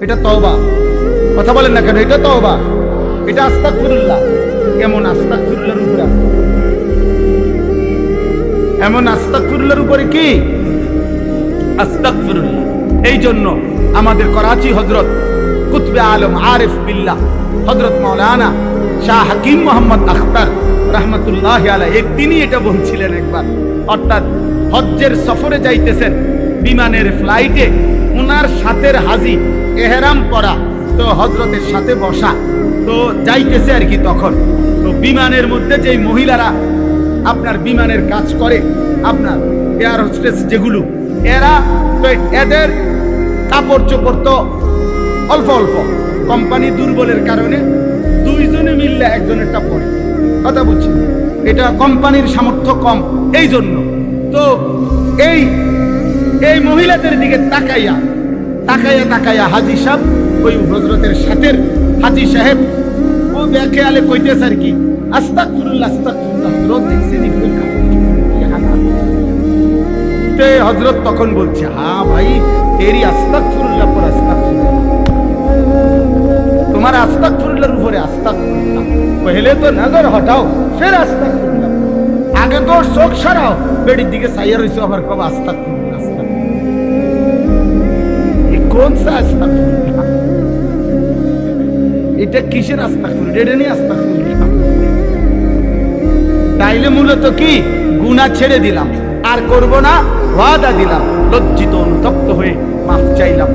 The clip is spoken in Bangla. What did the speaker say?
এটা তওবা। কথা বলেন না কেন? এটা তওবা, এটা আস্তাগফিরুল্লাহ। কেমন আস্তাগফিরুল্লাহর উপরে এমন আস্তাগফিরুল্লাহর উপরে কি আস্তাগফিরুল্লাহ। এই জন্য আমাদের করাচি হযরত কুতবে আলম আরিফ বিল্লাহ হযরত মাওলানা শাহ হাকিম মোহাম্মদ আখতার রহমতুল্লাহ আলাইহি তিনি এটা বলছিলেন একবার, অর্থাৎ হজ্জের সফরে যাইতেছেন বিমানের ফ্লাইটে, ওনার সাথের হাজি এহরাম পরা, তো হজরতের সাথে বসা, তো যাইতেছে আর কি। তখন তো বিমানের মধ্যে যেই মহিলারা আপনার বিমানের কাজ করে, আপনার এয়ার হোস্টেস যেগুলো, এরা তো এদের কাপড় চোপড় তো অল্প অল্প, কোম্পানি দুর্বলের কারণে দুইজনে মিললে একজনেরটা পরে। কথা বলছি, এটা কোম্পানির সামর্থ্য কম, এই জন্য। তো এই এই মহিলাদের দিকে তাকাইয়া তাকাইয়া তাকাইয়া হাজি সাহেব, ওই হজরতের সাথের হাজি সাহেব, ও ব্যাখ্যালে কইতেছে আর কি, আস্তাগফিরুল্লাহ আস্তাগফিরুল্লাহ। হযরত দেখছেন হযরত তখন বলছে, হ্যাঁ ভাই তেরি আস্তাগফিরুল্লাহ পর আস্তাগফিরুল্লাহ, তোমার আস্তাগফিরুল্লাহর উপরে আস্তাগফিরুল্লাহ। পহলে তো নজর হটাও, ফির আস্তাগফিরুল্লাহ। আগে তো চোখ সরাও, বেড়ির দিকে চাইয়া রইছো, আবার কব আস্তাগফিরুল্লাহ আস্তাগফিরুল্লাহ। এই কোন সা আস্তাগফিরুল্লাহ? এটা কিসের আস্তাগফিরুল্লাহ? এটা নিয়ে আস্তাগফিরুল্লাহ। তাইলে মূলত কি, গুনাহ ছেড়ে দিলাম, আর করব না, ওয়াদা দিলাম, লজ্জিত অনুতপ্ত হয়ে মাফ চাইলাম।